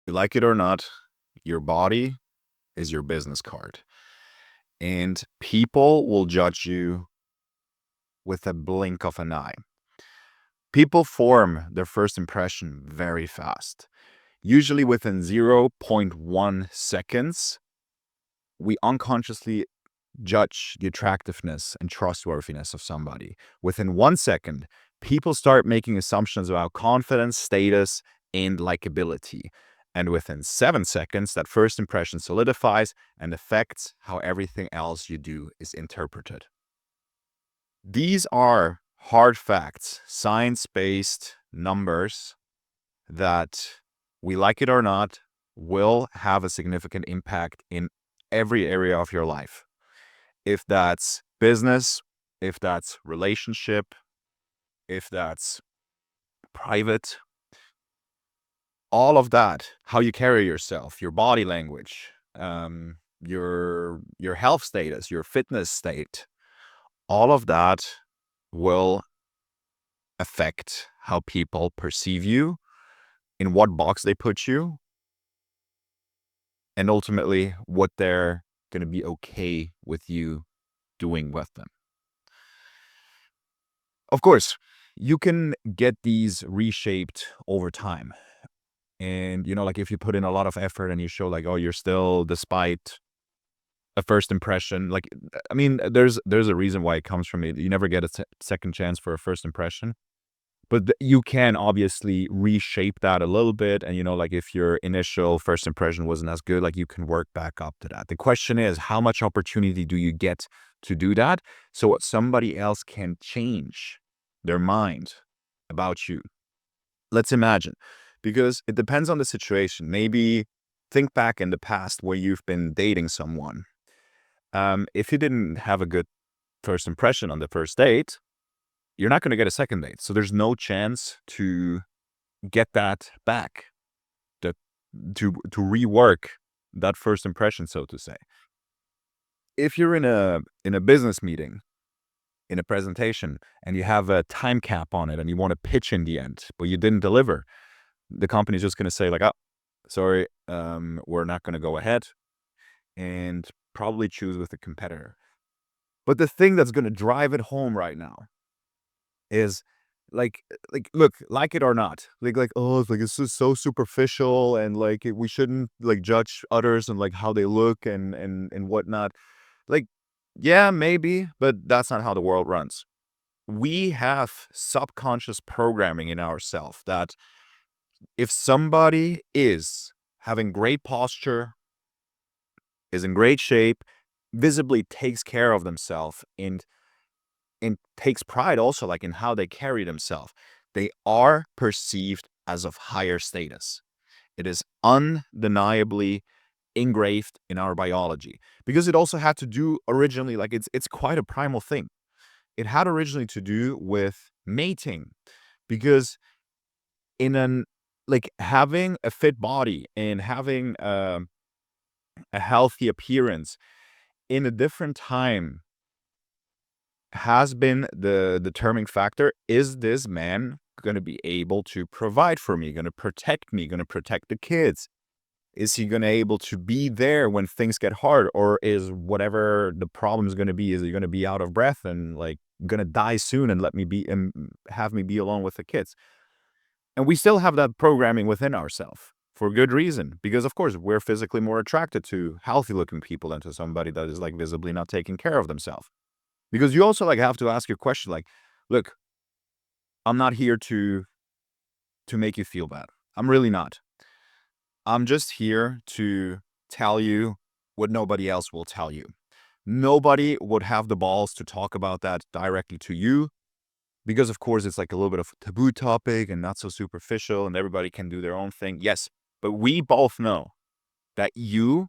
You like it or not, your body is your business card. And people will judge you with a blink of an eye. People form their first impression very fast. Usually within zero point 0.1 seconds, we unconsciously judge the attractiveness and trustworthiness of somebody. Within 1 second, people start making assumptions about confidence, status, and likability. And within 7 seconds, that first impression solidifies and affects how everything else you do is interpreted. These are hard facts, science-based numbers that, we like it or not, will have a significant impact in every area of your life. If that's business, if that's relationship, if that's private, all of that, how you carry yourself, your body language, your health status, your fitness state, all of that will affect how people perceive you, in what box they put you, and ultimately what they're going to be okay with you doing with them. Of course, you can get these reshaped over time. And, like if you put in a lot of effort and you show like, oh, you're still, despite a first impression, like, I mean, there's a reason why it comes from it. You never get a second chance for a first impression. But you can obviously reshape that a little bit. And, like if your initial first impression wasn't as good, like you can work back up to that. The question is, how much opportunity do you get to do that so what somebody else can change their mind about you? Let's imagine, because it depends on the situation. Maybe think back in the past where you've been dating someone. If you didn't have a good first impression on the first date, you're not going to get a second date. So there's no chance to get that back, that to rework that first impression, so to say. If you're in a business meeting, in a presentation, and you have a time cap on it and you want to pitch in the end, but you didn't deliver, the company's just going to say like, oh, sorry, we're not going to go ahead, and probably choose with a competitor. But the thing that's going to drive it home right now is look, like it or not, oh, it's like it's just so superficial, and like we shouldn't like judge others and like how they look and whatnot. Like, yeah, maybe, but that's not how the world runs. We have subconscious programming in ourselves that if somebody is having great posture, is in great shape, visibly takes care of themselves, and takes pride also like in how they carry themselves, they are perceived as of higher status. It is undeniably engraved in our biology, because it also had to do originally, like it's quite a primal thing. It had originally to do with mating, because in an like having a fit body and having a healthy appearance in a different time has been the determining factor. Is this man going to be able to provide for me, going to protect me, going to protect the kids? Is he going to able to be there when things get hard? Or is whatever the problem is going to be, is he going to be out of breath and like going to die soon and let me be and have me be alone with the kids? And we still have that programming within ourselves for good reason, because of course we're physically more attracted to healthy looking people than to somebody that is like visibly not taking care of themselves. Because you also like have to ask your question like, look, I'm not here to make you feel bad. I'm really not. I'm just here to tell you what nobody else will tell you. Nobody would have the balls to talk about that directly to you, because of course it's like a little bit of a taboo topic and not so superficial and everybody can do their own thing. Yes, but we both know that you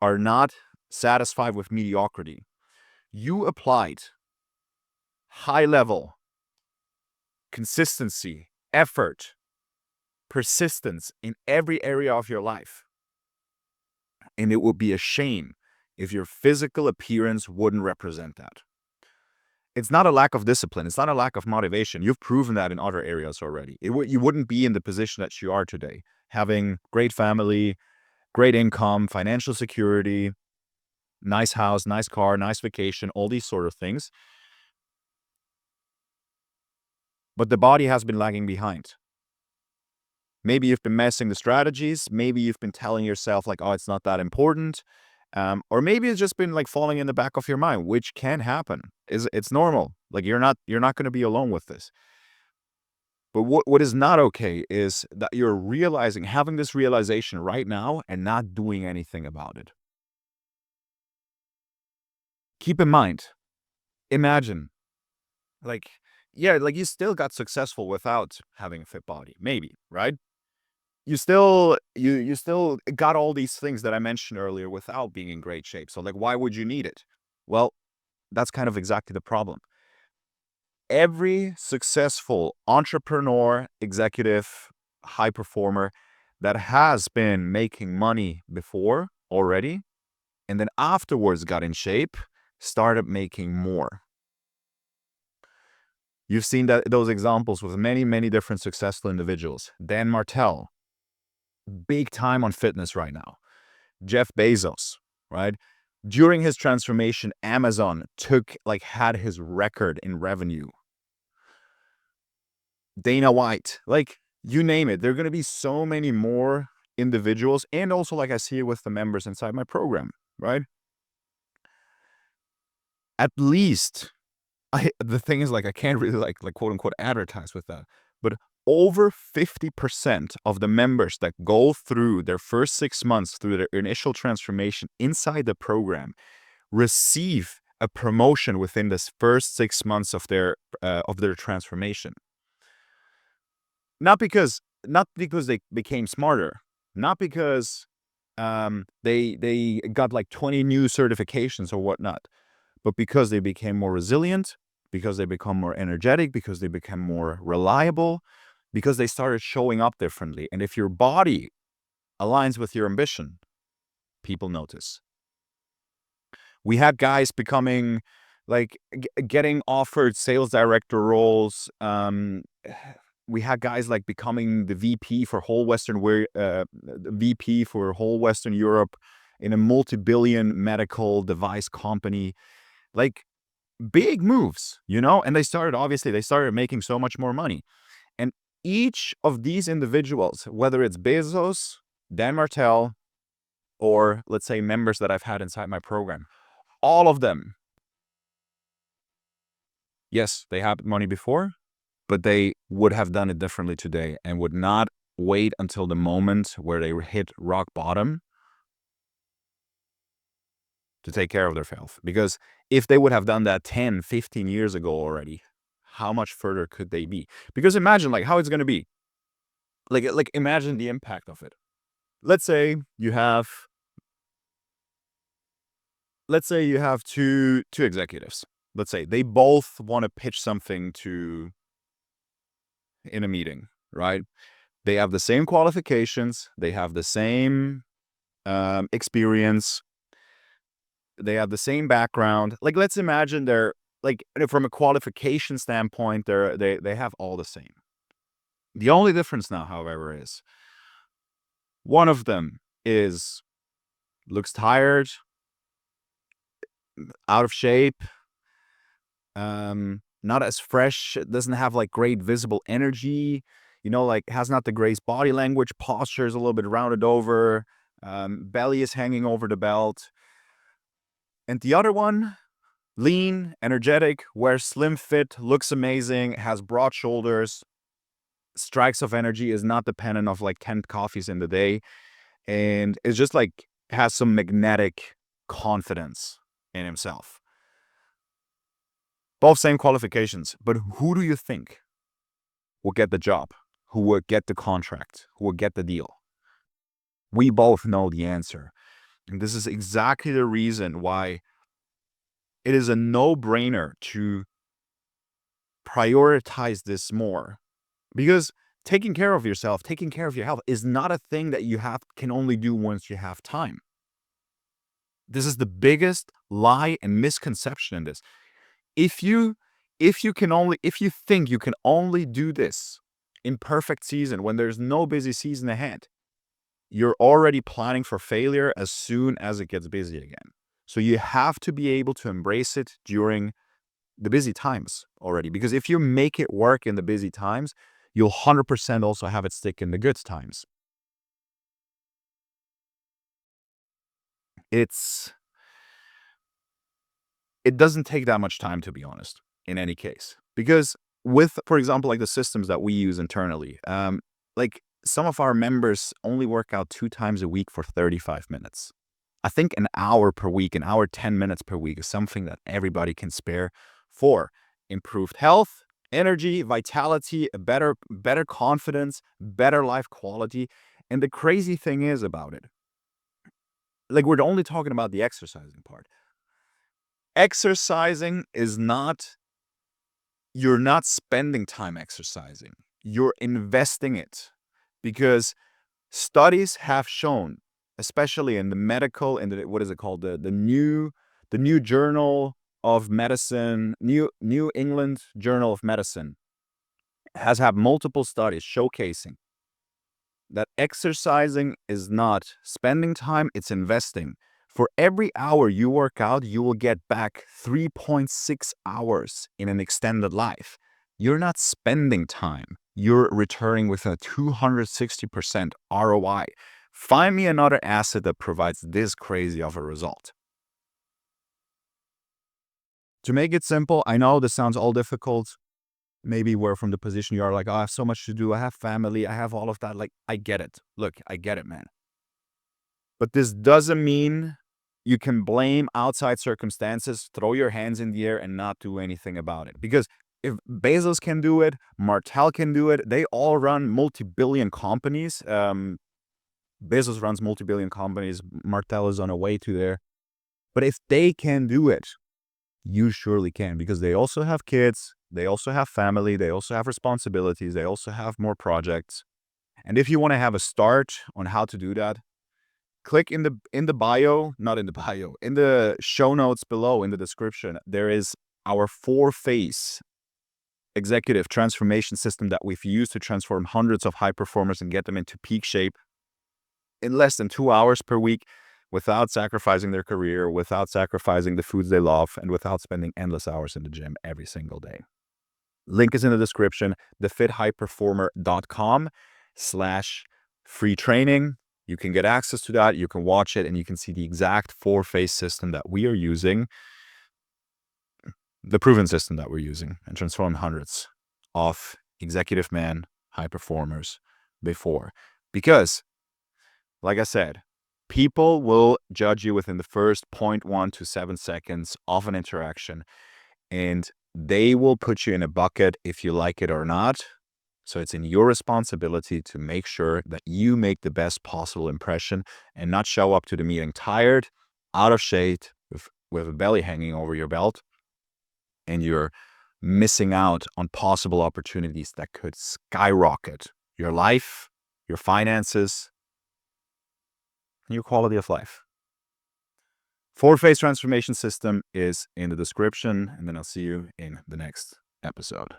are not satisfied with mediocrity. You applied high level consistency, effort, persistence in every area of your life. And it would be a shame if your physical appearance wouldn't represent that. It's not a lack of discipline. It's not a lack of motivation. You've proven that in other areas already. You wouldn't be in the position that you are today, having great family, great income, financial security, nice house, nice car, nice vacation, all these sort of things. But the body has been lagging behind. Maybe you've been messing the strategies. Maybe you've been telling yourself like, oh, it's not that important. Or maybe it's just been like falling in the back of your mind, which can happen. It's normal. Like you're not going to be alone with this. But what is not okay is that you're realizing, having this realization right now and not doing anything about it. Keep in mind, imagine, like, yeah, like you still got successful without having a fit body, maybe, right? You still got all these things that I mentioned earlier without being in great shape. So like, why would you need it? Well, that's kind of exactly the problem. Every successful entrepreneur, executive, high performer that has been making money before already, and then afterwards got in shape, started making more. You've seen those examples with many, many different successful individuals. Dan Martell, big time on fitness right now. Jeff Bezos, right? During his transformation, Amazon had his record in revenue. Dana White, like you name it. There are going to be so many more individuals. And also, like I see it with the members inside my program, right? At least, the thing is, like, I can't really like quote unquote advertise with that. But over 50% of the members that go through their first 6 months through their initial transformation inside the program receive a promotion within this first 6 months of their transformation. Not because they became smarter, not because they got like 20 new certifications or whatnot, but because they became more resilient, because they become more energetic, because they become more reliable, because they started showing up differently. And if your body aligns with your ambition, people notice. We had guys becoming like getting offered sales director roles. We had guys like becoming the VP for VP for whole Western Europe in a multi-billion medical device company. Like big moves, and they started making so much more money. And each of these individuals, whether it's Bezos, Dan Martell, or let's say members that I've had inside my program, all of them, yes, they had money before, but they would have done it differently today and would not wait until the moment where they hit rock bottom to take care of their health. Because if they would have done that 10, 15 years ago already, how much further could they be? Because imagine like how it's going to be. Like imagine the impact of it. Let's say you have two executives. Let's say they both want to pitch something in a meeting, right? They have the same qualifications, they have the same experience, they have the same background. Like, let's imagine they're like, from a qualification standpoint, they have all the same. The only difference now, however, is one of them looks tired, out of shape, not as fresh, doesn't have like great visible energy, like has not the great body language, posture is a little bit rounded over, belly is hanging over the belt. And the other one, lean, energetic, wears slim fit, looks amazing, has broad shoulders, strikes of energy, is not dependent of like 10 coffees in the day, and is just like has some magnetic confidence in himself. Both same qualifications, but who do you think will get the job? Who will get the contract? Who will get the deal? We both know the answer. And this is exactly the reason why it is a no-brainer to prioritize this more. Because taking care of yourself, taking care of your health is not a thing that you can only do once you have time. This is the biggest lie and misconception in this. If you if you think you can only do this in perfect season when there's no busy season ahead, you're already planning for failure as soon as it gets busy again. So you have to be able to embrace it during the busy times already, because if you make it work in the busy times, you'll 100% also have it stick in the good times. It's it doesn't take that much time, to be honest, in any case. Because with, for example, like the systems that we use internally, like some of our members only work out 2 times a week for 35 minutes. I think an hour per week, an hour, 10 minutes per week is something that everybody can spare for improved health, energy, vitality, a better confidence, better life quality. And the crazy thing is about it, like we're only talking about the exercising part. Exercising is not, you're not spending time exercising. You're investing it, because studies have shown, especially in the medical, in the, what is it called? The new journal of medicine, New England Journal of Medicine has had multiple studies showcasing that exercising is not spending time, it's investing. For every hour you work out, you will get back 3.6 hours in an extended life. You're not spending time. You're returning with a 260% ROI. Find me another asset that provides this crazy of a result. To make it simple, I know this sounds all difficult. Maybe we're from the position you are like, oh, I have so much to do. I have family. I have all of that. Like, I get it. Look, I get it, man. But this doesn't mean you can blame outside circumstances, throw your hands in the air and not do anything about it. Because if Bezos can do it, Martel can do it, they all run multi-billion companies. Bezos runs multi-billion companies. Martel is on a way to there. But if they can do it, you surely can, because they also have kids, they also have family, they also have responsibilities, they also have more projects. And if you want to have a start on how to do that, click in the bio, not in the bio, in the show notes below in the description. There is our 4-phase executive transformation system that we've used to transform hundreds of high performers and get them into peak shape in less than 2 hours per week, without sacrificing their career, without sacrificing the foods they love, and without spending endless hours in the gym every single day. Link is in the description, thefithighperformer.com/free training. You can get access to that, you can watch it, and you can see the exact 4-phase system that we are using, the proven system that we're using, and transform hundreds of executive men, high performers before. Because, like I said, people will judge you within the first 0.1 to 7 seconds of an interaction, and they will put you in a bucket if you like it or not. So it's in your responsibility to make sure that you make the best possible impression and not show up to the meeting tired, out of shape, with a belly hanging over your belt, and you're missing out on possible opportunities that could skyrocket your life, your finances, and your quality of life. 4-phase transformation system is in the description, and then I'll see you in the next episode.